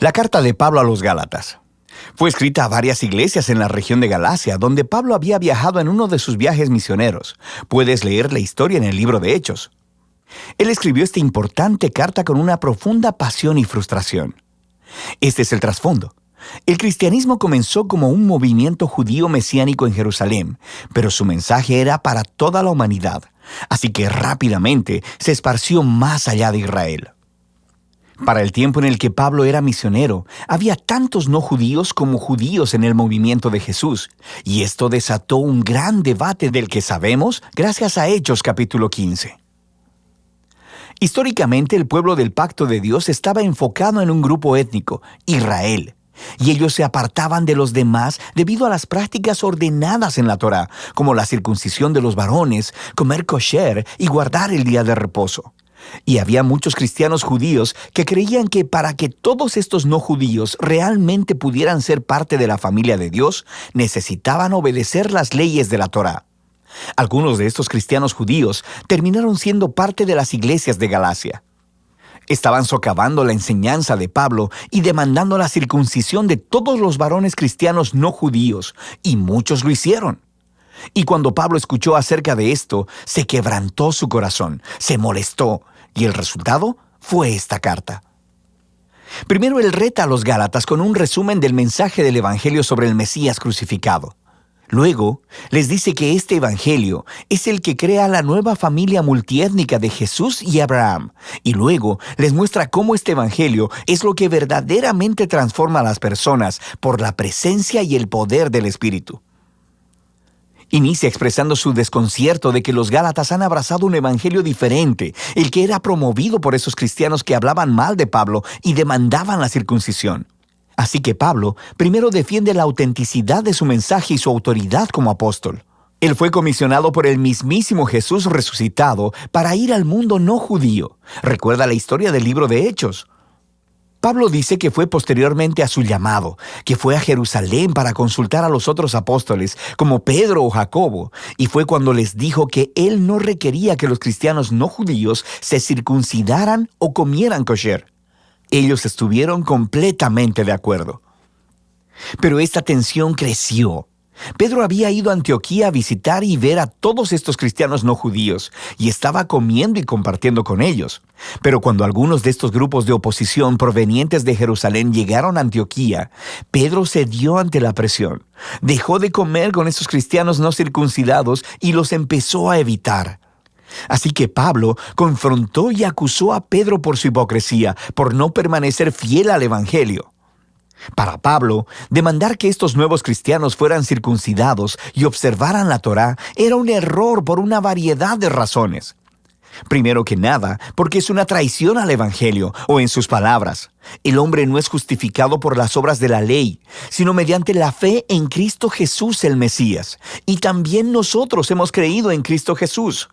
La carta de Pablo a los Gálatas. Fue escrita a varias iglesias en la región de Galacia, donde Pablo había viajado en uno de sus viajes misioneros. Puedes leer la historia en el libro de Hechos. Él escribió esta importante carta con una profunda pasión y frustración. Este es el trasfondo. El cristianismo comenzó como un movimiento judío mesiánico en Jerusalén, pero su mensaje era para toda la humanidad, así que rápidamente se esparció más allá de Israel. Para el tiempo en el que Pablo era misionero, había tantos no judíos como judíos en el movimiento de Jesús, y esto desató un gran debate del que sabemos gracias a Hechos capítulo 15. Históricamente, el pueblo del pacto de Dios estaba enfocado en un grupo étnico, Israel, y ellos se apartaban de los demás debido a las prácticas ordenadas en la Torá, como la circuncisión de los varones, comer kosher y guardar el día de reposo. Y había muchos cristianos judíos que creían que para que todos estos no judíos realmente pudieran ser parte de la familia de Dios, necesitaban obedecer las leyes de la Torá. Algunos de estos cristianos judíos terminaron siendo parte de las iglesias de Galacia. Estaban socavando la enseñanza de Pablo y demandando la circuncisión de todos los varones cristianos no judíos, y muchos lo hicieron. Y cuando Pablo escuchó acerca de esto, se quebrantó su corazón, se molestó, y el resultado fue esta carta. Primero, él reta a los Gálatas con un resumen del mensaje del Evangelio sobre el Mesías crucificado. Luego, les dice que este Evangelio es el que crea la nueva familia multiétnica de Jesús y Abraham. Y luego, les muestra cómo este Evangelio es lo que verdaderamente transforma a las personas por la presencia y el poder del Espíritu. Inicia expresando su desconcierto de que los Gálatas han abrazado un evangelio diferente, el que era promovido por esos cristianos que hablaban mal de Pablo y demandaban la circuncisión. Así que Pablo primero defiende la autenticidad de su mensaje y su autoridad como apóstol. Él fue comisionado por el mismísimo Jesús resucitado para ir al mundo no judío. Recuerda la historia del libro de Hechos. Pablo dice que fue posteriormente a su llamado, que fue a Jerusalén para consultar a los otros apóstoles, como Pedro o Jacobo, y fue cuando les dijo que él no requería que los cristianos no judíos se circuncidaran o comieran kosher. Ellos estuvieron completamente de acuerdo. Pero esta tensión creció. Pedro había ido a Antioquía a visitar y ver a todos estos cristianos no judíos, y estaba comiendo y compartiendo con ellos. Pero cuando algunos de estos grupos de oposición provenientes de Jerusalén llegaron a Antioquía, Pedro cedió ante la presión. Dejó de comer con estos cristianos no circuncidados y los empezó a evitar. Así que Pablo confrontó y acusó a Pedro por su hipocresía, por no permanecer fiel al Evangelio. Para Pablo, demandar que estos nuevos cristianos fueran circuncidados y observaran la Torá era un error por una variedad de razones. Primero que nada, porque es una traición al Evangelio, o en sus palabras, el hombre no es justificado por las obras de la ley, sino mediante la fe en Cristo Jesús el Mesías, y también nosotros hemos creído en Cristo Jesús.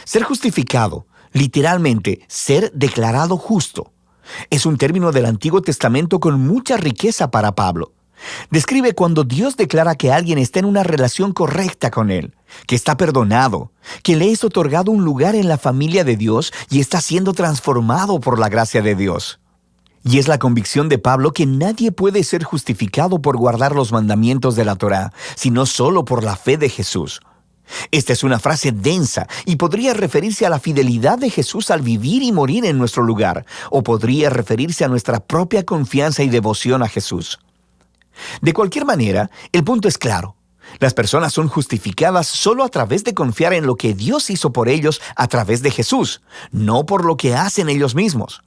Ser justificado, literalmente, ser declarado justo, es un término del Antiguo Testamento con mucha riqueza para Pablo. Describe cuando Dios declara que alguien está en una relación correcta con Él, que está perdonado, que le es otorgado un lugar en la familia de Dios y está siendo transformado por la gracia de Dios. Y es la convicción de Pablo que nadie puede ser justificado por guardar los mandamientos de la Torá, sino solo por la fe de Jesús. Esta es una frase densa y podría referirse a la fidelidad de Jesús al vivir y morir en nuestro lugar, o podría referirse a nuestra propia confianza y devoción a Jesús. De cualquier manera, el punto es claro. Las personas son justificadas solo a través de confiar en lo que Dios hizo por ellos a través de Jesús, no por lo que hacen ellos mismos.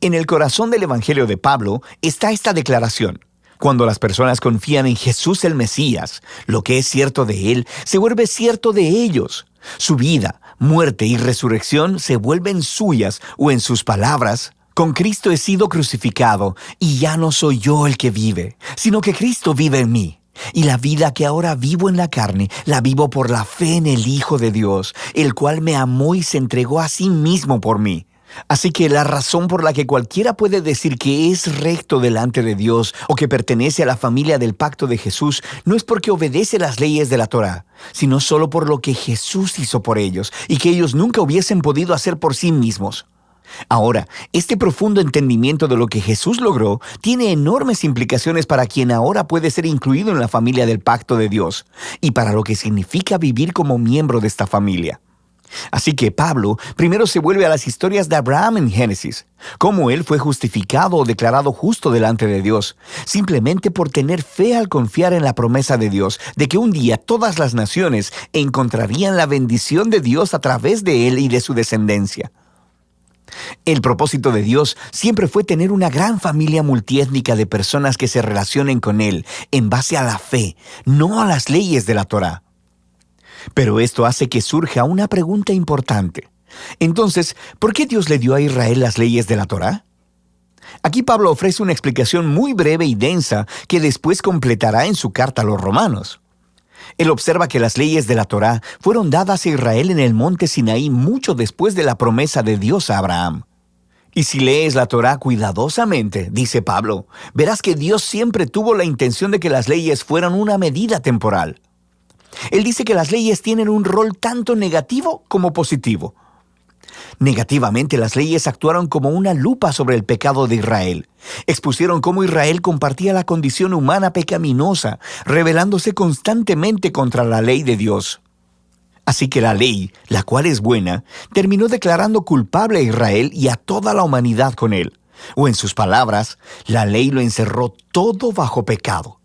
En el corazón del Evangelio de Pablo está esta declaración. Cuando las personas confían en Jesús el Mesías, lo que es cierto de Él se vuelve cierto de ellos. Su vida, muerte y resurrección se vuelven suyas, o en sus palabras, con Cristo he sido crucificado, y ya no soy yo el que vive, sino que Cristo vive en mí. Y la vida que ahora vivo en la carne, la vivo por la fe en el Hijo de Dios, el cual me amó y se entregó a sí mismo por mí. Así que la razón por la que cualquiera puede decir que es recto delante de Dios o que pertenece a la familia del pacto de Jesús no es porque obedece las leyes de la Torá, sino solo por lo que Jesús hizo por ellos y que ellos nunca hubiesen podido hacer por sí mismos. Ahora, este profundo entendimiento de lo que Jesús logró tiene enormes implicaciones para quien ahora puede ser incluido en la familia del pacto de Dios y para lo que significa vivir como miembro de esta familia. Así que Pablo primero se vuelve a las historias de Abraham en Génesis, cómo él fue justificado o declarado justo delante de Dios, simplemente por tener fe al confiar en la promesa de Dios, de que un día todas las naciones encontrarían la bendición de Dios a través de él y de su descendencia. El propósito de Dios siempre fue tener una gran familia multiétnica de personas que se relacionen con Él en base a la fe, no a las leyes de la Torá. Pero esto hace que surja una pregunta importante. Entonces, ¿por qué Dios le dio a Israel las leyes de la Torá? Aquí Pablo ofrece una explicación muy breve y densa que después completará en su carta a los romanos. Él observa que las leyes de la Torá fueron dadas a Israel en el monte Sinaí mucho después de la promesa de Dios a Abraham. Y si lees la Torá cuidadosamente, dice Pablo, verás que Dios siempre tuvo la intención de que las leyes fueran una medida temporal. Él dice que las leyes tienen un rol tanto negativo como positivo. Negativamente, las leyes actuaron como una lupa sobre el pecado de Israel. Expusieron cómo Israel compartía la condición humana pecaminosa, rebelándose constantemente contra la ley de Dios. Así que la ley, la cual es buena, terminó declarando culpable a Israel y a toda la humanidad con él. O en sus palabras, la ley lo encerró todo bajo pecado.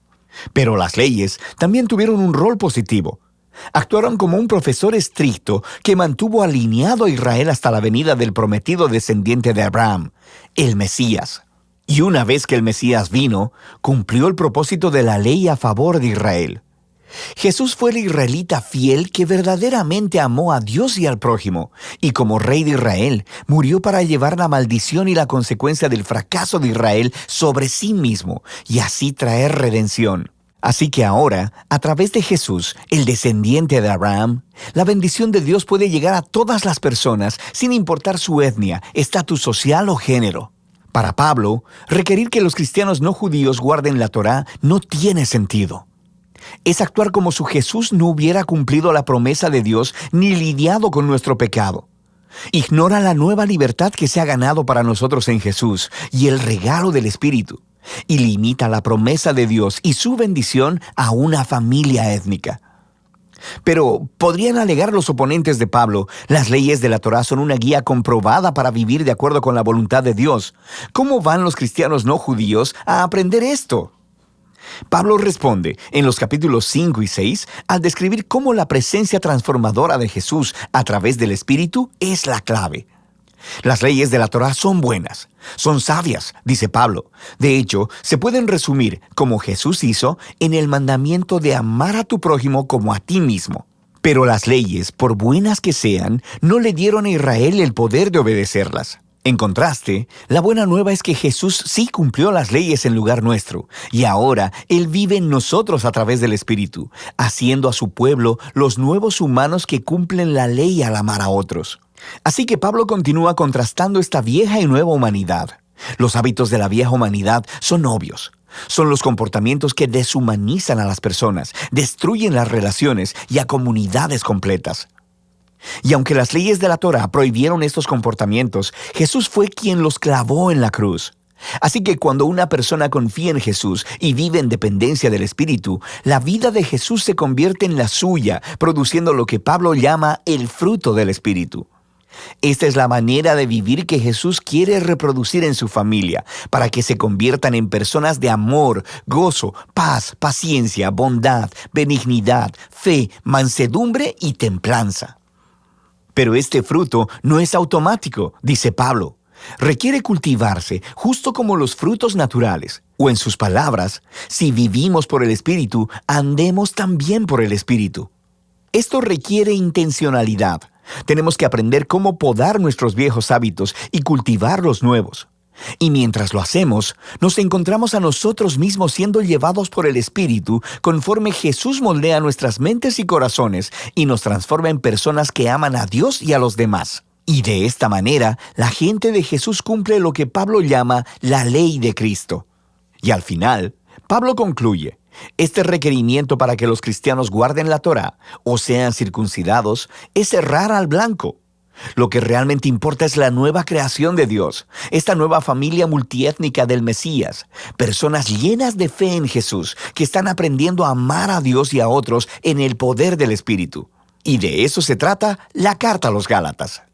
Pero las leyes también tuvieron un rol positivo. Actuaron como un profesor estricto que mantuvo alineado a Israel hasta la venida del prometido descendiente de Abraham, el Mesías. Y una vez que el Mesías vino, cumplió el propósito de la ley a favor de Israel. Jesús fue el israelita fiel que verdaderamente amó a Dios y al prójimo, y como rey de Israel, murió para llevar la maldición y la consecuencia del fracaso de Israel sobre sí mismo, y así traer redención. Así que ahora, a través de Jesús, el descendiente de Abraham, la bendición de Dios puede llegar a todas las personas, sin importar su etnia, estatus social o género. Para Pablo, requerir que los cristianos no judíos guarden la Torá no tiene sentido. Es actuar como si Jesús no hubiera cumplido la promesa de Dios ni lidiado con nuestro pecado. Ignora la nueva libertad que se ha ganado para nosotros en Jesús y el regalo del Espíritu, y limita la promesa de Dios y su bendición a una familia étnica. Pero, podrían alegar los oponentes de Pablo, las leyes de la Torá son una guía comprobada para vivir de acuerdo con la voluntad de Dios. ¿Cómo van los cristianos no judíos a aprender esto? Pablo responde en los capítulos 5 y 6 al describir cómo la presencia transformadora de Jesús a través del Espíritu es la clave. Las leyes de la Torá son buenas, son sabias, dice Pablo. De hecho, se pueden resumir, como Jesús hizo, en el mandamiento de amar a tu prójimo como a ti mismo. Pero las leyes, por buenas que sean, no le dieron a Israel el poder de obedecerlas. En contraste, la buena nueva es que Jesús sí cumplió las leyes en lugar nuestro, y ahora Él vive en nosotros a través del Espíritu, haciendo a su pueblo los nuevos humanos que cumplen la ley al amar a otros. Así que Pablo continúa contrastando esta vieja y nueva humanidad. Los hábitos de la vieja humanidad son obvios. Son los comportamientos que deshumanizan a las personas, destruyen las relaciones y a comunidades completas. Y aunque las leyes de la Torá prohibieron estos comportamientos, Jesús fue quien los clavó en la cruz. Así que cuando una persona confía en Jesús y vive en dependencia del Espíritu, la vida de Jesús se convierte en la suya, produciendo lo que Pablo llama el fruto del Espíritu. Esta es la manera de vivir que Jesús quiere reproducir en su familia, para que se conviertan en personas de amor, gozo, paz, paciencia, bondad, benignidad, fe, mansedumbre y templanza. Pero este fruto no es automático, dice Pablo. Requiere cultivarse justo como los frutos naturales. O en sus palabras, si vivimos por el Espíritu, andemos también por el Espíritu. Esto requiere intencionalidad. Tenemos que aprender cómo podar nuestros viejos hábitos y cultivar los nuevos. Y mientras lo hacemos, nos encontramos a nosotros mismos siendo llevados por el Espíritu conforme Jesús moldea nuestras mentes y corazones y nos transforma en personas que aman a Dios y a los demás. Y de esta manera, la gente de Jesús cumple lo que Pablo llama la ley de Cristo. Y al final, Pablo concluye: este requerimiento para que los cristianos guarden la Torá o sean circuncidados es errar al blanco. Lo que realmente importa es la nueva creación de Dios, esta nueva familia multiétnica del Mesías, personas llenas de fe en Jesús, que están aprendiendo a amar a Dios y a otros en el poder del Espíritu. Y de eso se trata la carta a los Gálatas.